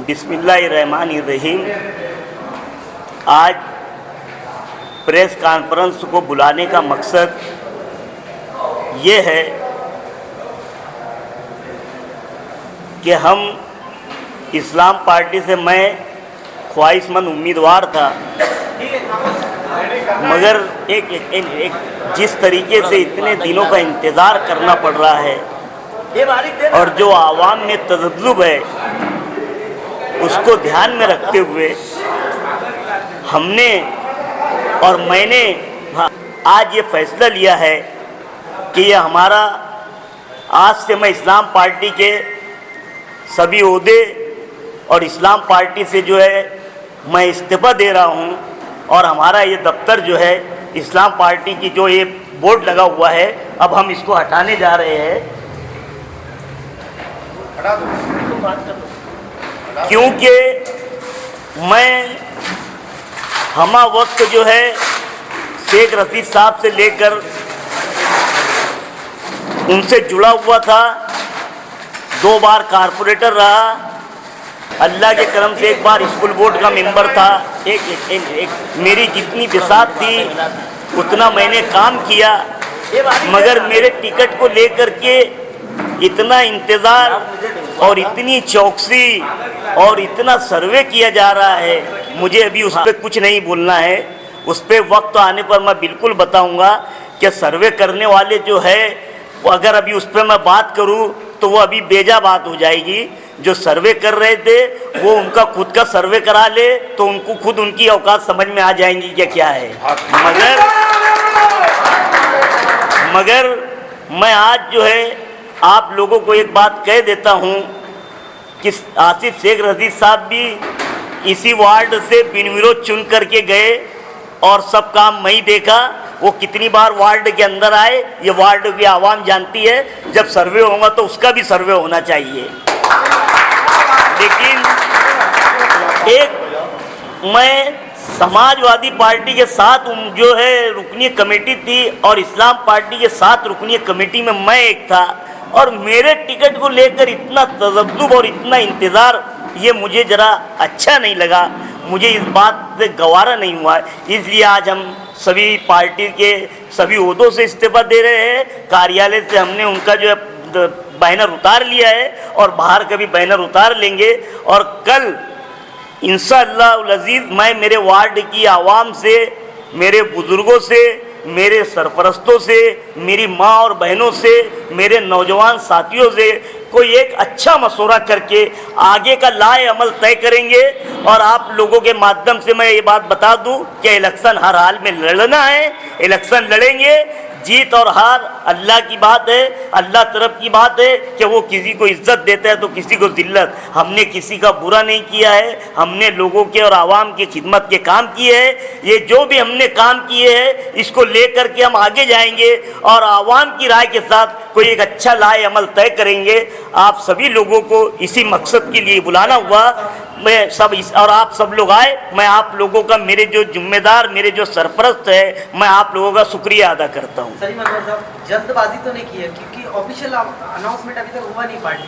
बिस्मिल्लाहिर्रहमानिर्रहीम। आज press conference को बुलाने का मकसद ये है कि हम इस्लाम पार्टी से मैं ख्वाहिशमंद उम्मीदवार था, मगर एक जिस तरीके से इतने दिनों का इंतज़ार करना पड़ रहा है और जो आवाम में तज़ब्ज़ुब है उसको ध्यान में रखते हुए हमने और मैंने आज ये फैसला लिया है कि ये हमारा आज से मैं इस्लाम पार्टी के सभी ओहदे और इस्लाम पार्टी से जो है मैं इस्तीफ़ा दे रहा हूँ और हमारा ये दफ्तर जो है इस्लाम पार्टी की जो ये बोर्ड लगा हुआ है अब हम इसको हटाने जा रहे हैं, क्योंकि मैं हमा वक्त जो है शेख रशीद साहब से लेकर उनसे जुड़ा हुआ था, 2 बार कारपोरेटर रहा, अल्लाह के करम से 1 बार स्कूल बोर्ड का मेंबर था। एक मेरी जितनी बिसात थी उतना मैंने काम किया, मगर मेरे टिकट को लेकर के इतना इंतज़ार और इतनी चौकसी और इतना सर्वे किया जा रहा है, मुझे अभी उस पर कुछ नहीं बोलना है। उस पर वक्त आने पर मैं बिल्कुल बताऊंगा कि सर्वे करने वाले जो है वो अगर अभी उस पर मैं बात करूं तो वो अभी बेजा बात हो जाएगी। जो सर्वे कर रहे थे वो उनका खुद का सर्वे करा ले तो उनको खुद उनकी औकात समझ में आ जाएंगी कि क्या है। मगर मैं आज जो है आप लोगों को एक बात कह देता हूँ कि आसिफ शेख रशीद साहब भी इसी वार्ड से बिन विरोध चुन करके गए और सब काम मैं ही देखा। वो कितनी बार वार्ड के अंदर आए ये वार्ड की आवाम जानती है। जब सर्वे होगा तो उसका भी सर्वे होना चाहिए। लेकिन एक मैं समाजवादी पार्टी के साथ जो है रुकनी कमेटी थी और इस्लाम पार्टी के साथ रुकनी कमेटी में मैं एक था और मेरे टिकट को लेकर इतना तज़ब्ज़ुब और इतना इंतज़ार ये मुझे ज़रा अच्छा नहीं लगा, मुझे इस बात से गवारा नहीं हुआ। इसलिए आज हम सभी पार्टी के सभी ओहदों से इस्तीफ़ा दे रहे हैं। कार्यालय से हमने उनका जो है बैनर उतार लिया है और बाहर का भी बैनर उतार लेंगे और कल इंशाअल्लाह अज़ीज़ मैं मेरे वार्ड की आवाम से, मेरे बुज़ुर्गों से, मेरे सरपरस्तों से, मेरी माँ और बहनों से, मेरे नौजवान साथियों से कोई एक अच्छा मशवरा करके आगे का लाए अमल तय करेंगे। और आप लोगों के माध्यम से मैं ये बात बता दूं कि इलेक्शन हर हाल में लड़ना है, इलेक्शन लड़ेंगे। जीत और हार अल्लाह की बात है, अल्लाह तरफ की बात है कि वो किसी को इज्जत देता है तो किसी को जिल्लत। हमने किसी का बुरा नहीं किया है, हमने लोगों के और आवाम की खिदमत के काम किए हैं। ये जो भी हमने काम किए हैं इसको लेकर के हम आगे जाएंगे और आवाम की राय के साथ कोई एक अच्छा लाए अमल तय करेंगे। आप सभी लोगों को इसी मकसद के लिए बुलाना हुआ। मैं सब और आप सब लोग आए, मैं आप लोगों का, मेरे जो जिम्मेदार, मेरे जो सरपरस्त है, मैं आप लोगों का शुक्रिया अदा करता हूँ। सही मतलब साहब जल्दबाजी तो नहीं की है क्योंकि ऑफिशियल अनाउंसमेंट अभी तक हुआ नहीं पार्टी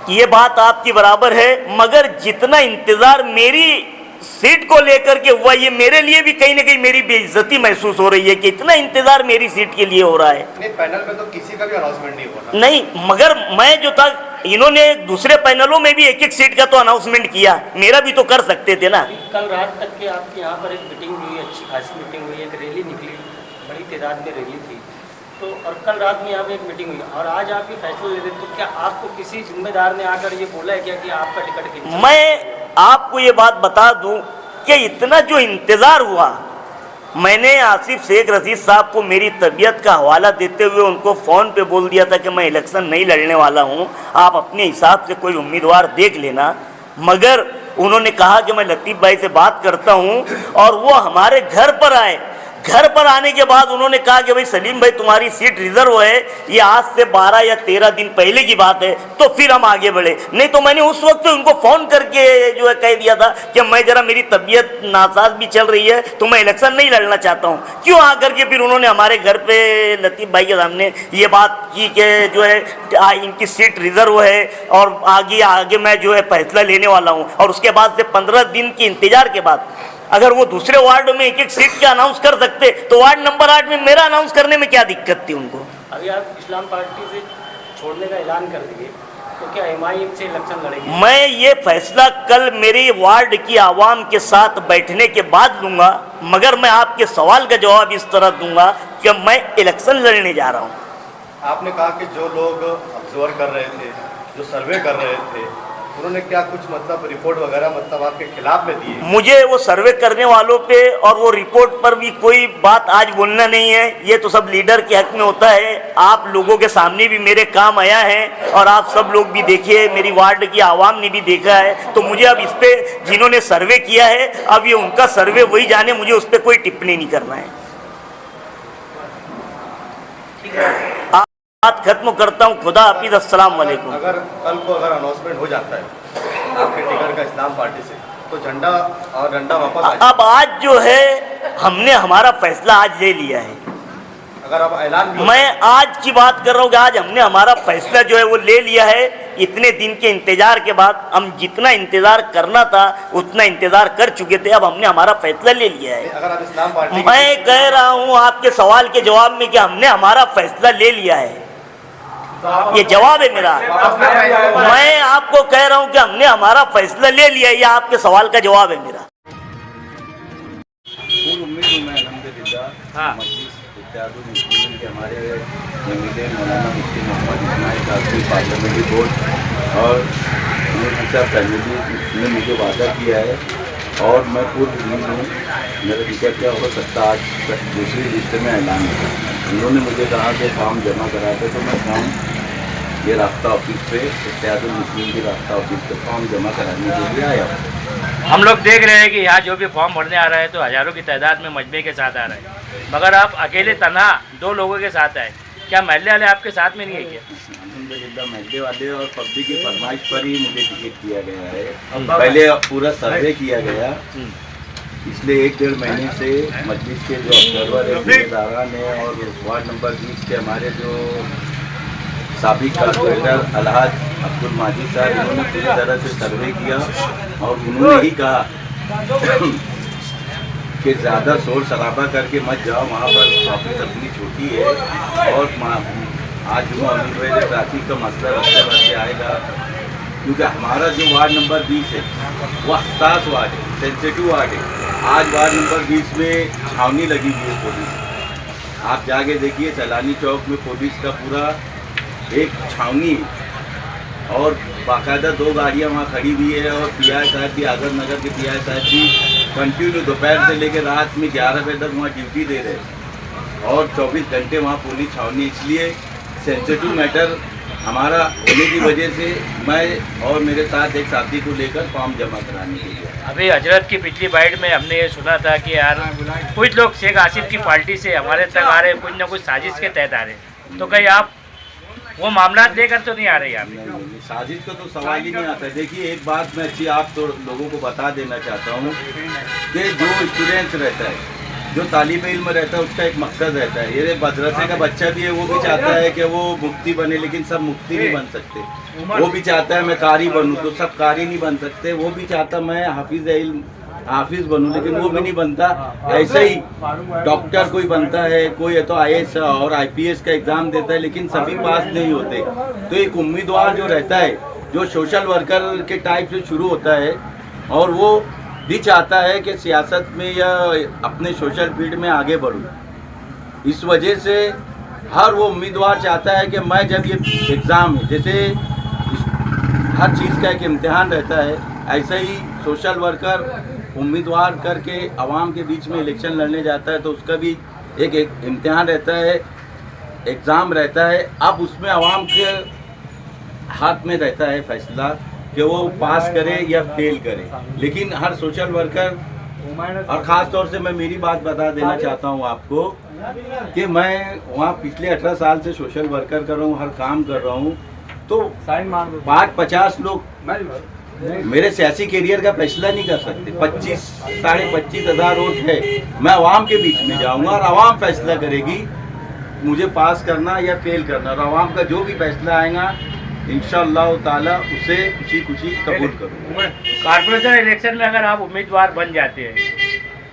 की। ये बात आपकी बराबर है, मगर जितना इंतजार मेरी सीट को लेकर के हुआ ये मेरे लिए भी कहीं ना कहीं मेरी बेइज्जती महसूस हो रही है कि इतना इंतजार मेरी सीट के लिए हो रहा है। नहीं, पैनल में तो किसी का भी अनाउंसमेंट नहीं हुआ नहीं, मगर मैं जो था इन्होंने दूसरे पैनलों में भी एक एक सीट का तो अनाउंसमेंट किया, मेरा भी तो कर सकते थे ना। कल रात तक के आपके यहाँ पर एक मीटिंग हुई, अच्छी खासी मीटिंग हुई, एक रैली निकली, बड़ी तादाद में रैली थी तो, और कल रात में यहाँ पे एक मीटिंग हुई और आज आप ये फैसला ले रहे, तो क्या आपको किसी जिम्मेदार ने आकर ये बोला है क्या कि आपका टिकट खींचा? मैं आपको ये बात बता दूं कि इतना जो इंतज़ार हुआ, मैंने आसिफ शेख रशीद साहब को मेरी तबीयत का हवाला देते हुए उनको फ़ोन पे बोल दिया था कि मैं इलेक्शन नहीं लड़ने वाला हूं, आप अपने हिसाब से कोई उम्मीदवार देख लेना। मगर उन्होंने कहा कि मैं लतीफ़ भाई से बात करता हूं और वो हमारे घर पर आए, घर पर आने के बाद उन्होंने कहा कि भाई सलीम भाई तुम्हारी सीट रिजर्व है, ये आज से 12 या 13 दिन पहले की बात है, तो फिर हम आगे बढ़े। नहीं तो मैंने उस वक्त उनको फ़ोन करके जो है कह दिया था कि मैं ज़रा मेरी तबीयत नासाज भी चल रही है तो मैं इलेक्शन नहीं लड़ना चाहता हूँ। क्यों आकर के फिर उन्होंने हमारे घर पे लतीफ़ भाई के सामने ये बात की कि जो है इनकी सीट रिजर्व है और आगे मैं जो है फैसला लेने वाला हूँ। और उसके बाद से 15 दिन के इंतजार के बाद अगर वो दूसरे वार्ड में एक एक सीट के अनाउंस कर सकते तो वार्ड नंबर 8 में मेरा अनाउंस करने में क्या दिक्कत थी उनको। अभी आप इस्लाम पार्टी से छोड़ने का ऐलान कर दिए, तो क्या MIM से इलेक्शन लड़ेंगे? मैं ये फैसला कल मेरी वार्ड की आवाम के साथ बैठने के बाद लूंगा, मगर मैं आपके सवाल का जवाब इस तरह दूंगा कि मैं इलेक्शन लड़ने जा रहा हूँ। आपने कहा कि जो लोग ऑब्जर्व कर रहे थे, जो सर्वे कर रहे थे, उन्होंने क्या कुछ मतलब रिपोर्ट वगैरह मतलब आपके खिलाफ में दी? मुझे वो सर्वे करने वालों पे और वो रिपोर्ट पर भी कोई बात आज बोलना नहीं है, ये तो सब लीडर के हक में होता है। आप लोगों के सामने भी मेरे काम आया है और आप सब लोग भी देखिए, मेरी वार्ड की आवाम ने भी देखा है। तो मुझे अब इस पे जिन्होंने सर्वे किया है अब ये उनका सर्वे वही जाने, मुझे उस पर कोई टिप्पणी नहीं करना है। बात खत्म करता हूँ। खुदा हाफिज, अस्सलाम वालेकुम। अगर कल को अगर अनाउंसमेंट हो जाता है आपके टिकट का इस्लाम पार्टी से, तो झंडा और डंडा वापस आ जाए। अब आज जो है हमने हमारा फैसला आज ले लिया है। अगर आप ऐलान भी मैं आज की बात कर रहा हूँ कि आज हमने हमारा फैसला जो है वो ले लिया है। इतने दिन के इंतजार के बाद हम जितना इंतजार करना था उतना इंतजार कर चुके थे, अब हमने हमारा फैसला ले लिया है। अगर आप इस्लाम पार्टी मैं कह रहा हूँ आपके सवाल के जवाब में कि हमने हमारा फैसला ले लिया है, ये जवाब है मेरा। मैं आपको कह रहा हूँ कि हमने हमारा फैसला ले लिया है, ये आपके सवाल का जवाब है मेरा। पूर्ण उम्मीद हूँ मैं अल्हम्दुलिल्लाह मजलिस इत्तेहादुल मुस्लिमीन के हमारे एमएलए मौलाना मुफ्ती मोहम्मद इस्माइल कासमी पार्लियामेंट्री बोर्ड और नूर फैमिली ने मुझे वादा किया है और मैं पूर्व उम्मीद हूँ मेरा टिकट क्या हो सकता आज तक दूसरी लिस्ट में ऐलान होगा। उन्होंने मुझे कहा कि फॉर्म जमा कराते, तो मैं फॉर्म ये रास्ता ऑफिस पे इत्तेहादुल मुस्लिमीन की रास्ता ऑफिस पे फॉर्म जमा कराने के लिए आया हूँ। हम लोग देख रहे हैं कि यहाँ जो भी फॉर्म भरने आ रहा है तो हज़ारों की तादाद में मजमे के साथ आ रहा है, मगर आप अकेले तनहा 2 लोगों के साथ आए, क्या महल्ले वाले आपके साथ में नहीं है क्या? अल्हम्दुलिल्लाह महल्ले वाले और पब्लिक की फरमाइश पर ही मुझे टिकट दिया गया है। पहले पूरा सर्वे किया गया, पिछले 1-1.5 महीने से मजलिस के जो ऑब्जर्वर है जिम्मेदारान है और वार्ड नंबर 20 के हमारे जो साबिक कॉर्पोरेटर अलहाज अब्दुल माजिद साहब, इन्होंने पूरी तरह से सर्वे किया और उन्होंने ही कहा कि ज़्यादा शोर शराबा करके मत जाओ, वहाँ पर ऑफिस अपनी छोटी है और आज जो अमीर ट्रैफिक का मसला रास्ते रास्ते आएगा, क्योंकि हमारा जो वार्ड नंबर 20 है वो हसास वार्ड है, सेंसिटिव वार्ड है। आज वार्ड नंबर 20 में छावनी लगी हुई है पुलिस, आप जाके देखिए सैलानी चौक में पुलिस का पूरा एक छावनी और बाकायदा 2 गाड़ियाँ वहाँ खड़ी हुई है और PI साहब भी, आज़म नगर के PI साहब भी कंटिन्यू दोपहर से लेकर रात में 11 बजे तक वहाँ ड्यूटी दे रहे हैं और 24 घंटे वहाँ पुलिस छावनी। इसलिए सेंसिटिव मैटर हमारा होने की वजह से मैं और मेरे साथ एक साथी को लेकर फॉर्म जमा कराने के लिए। अभी हजरत की पिछली बाइट में हमने ये सुना था कि यार कुछ लोग शेख आसिफ की पार्टी से हमारे तक आ रहे हैं, कुछ ना कुछ साजिश के तहत आ रहे हैं, तो कहीं आप वो मामला लेकर तो नहीं आ रहे यार? नहीं, साजिश का तो सवाल ही नहीं आता है। देखिए एक बात मैं अच्छी आप तो लोगों को बता देना चाहता हूँ कि जो स्टूडेंट्स रहता है, जो तालिब इल्म रहता है, उसका एक मकसद रहता है। ये मदरसे का बच्चा भी है, वो भी चाहता है कि वो मुफ्ती बने, लेकिन सब मुफ्ती नहीं बन सकते। वो भी चाहता है मैं कारी बनूँ, तो सब कारी नहीं बन सकते। वो भी चाहता मैं हाफिज बनूँ, लेकिन वो भी नहीं बनता। ऐसे ही डॉक्टर कोई बनता है, कोई है तो IAS और IPS का एग्ज़ाम देता है, लेकिन सभी पास नहीं होते। तो एक उम्मीदवार जो रहता है, जो सोशल वर्कर के टाइप से शुरू होता है और वो भी चाहता है कि सियासत में या अपने सोशल फील्ड में आगे बढ़ूँ। इस वजह से हर वो उम्मीदवार चाहता है कि मैं जब ये एग्ज़ाम है, जैसे हर चीज़ का एक इम्तिहान रहता है, ऐसे ही सोशल वर्कर उम्मीदवार करके आवाम के बीच में इलेक्शन लड़ने जाता है तो उसका भी एक इम्तिहान रहता है, एग्ज़ाम रहता है। अब उसमें आवाम के हाथ में रहता है फैसला कि वो पास करे या फेल करे, लेकिन हर सोशल वर्कर और ख़ास तौर से मैं मेरी बात बता देना चाहता हूँ आपको कि मैं वहाँ पिछले 18 साल से सोशल वर्कर कर रहा हूँ, हर काम कर रहा हूँ। तो 50 लोग मेरे सियासी करियर का फैसला नहीं कर सकते। 25-25.5 हज़ार वोट है, मैं आवाम के बीच में जाऊँगा और आवाम फैसला करेगी मुझे पास करना या फेल करना, और आवाम का जो भी फैसला आएगा इंशाअल्लाह ताला उसे खुशी खुशी कबूल करूँगा। कॉर्पोरेशन इलेक्शन में अगर आप उम्मीदवार बन जाते हैं,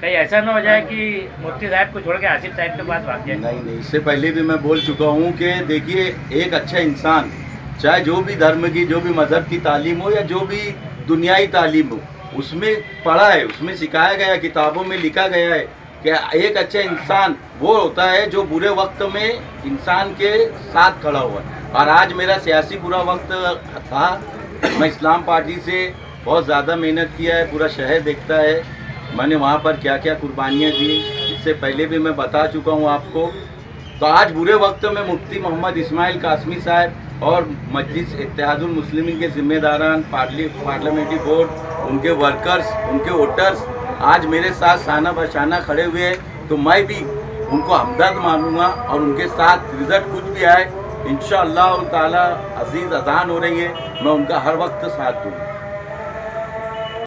कहीं ऐसा ना हो जाए कि मुफ्ती साहब को छोड़ के आसिफ साहब के पास भाग जाए? नहीं, इससे पहले भी मैं बोल चुका हूँ कि देखिए, एक अच्छा इंसान चाहे जो भी धर्म की, जो भी मज़हब की तालीम हो या जो भी दुनियाई तालीम हो, उसमें पढ़ा है, उसमें सिखाया गया, किताबों में लिखा गया है कि एक अच्छा इंसान वो होता है जो बुरे वक्त में इंसान के साथ खड़ा हुआ है। और आज मेरा सियासी बुरा वक्त था, मैं इस्लाम पार्टी से बहुत ज़्यादा मेहनत किया है, पूरा शहर देखता है मैंने वहाँ पर क्या क्या कुर्बानियाँ दी, इससे पहले भी मैं बता चुका हूँ आपको। तो आज बुरे वक्त में मुफ्ती मोहम्मद इस्माइल कासमी साहब और मजलिस इत्तेहादुल मुस्लिमीन के ज़िम्मेदारान, पार्लियामेंट्री बोर्ड, उनके वर्कर्स, उनके वोटर्स आज मेरे साथ शाना बशाना खड़े हुए हैं। तो मैं भी उनको हमदर्द मानूंगा और उनके साथ रिजल्ट कुछ भी आए इंशाअल्लाह ताला, अजीज़ अजान हो रही है, मैं उनका हर वक्त साथ दूँगा।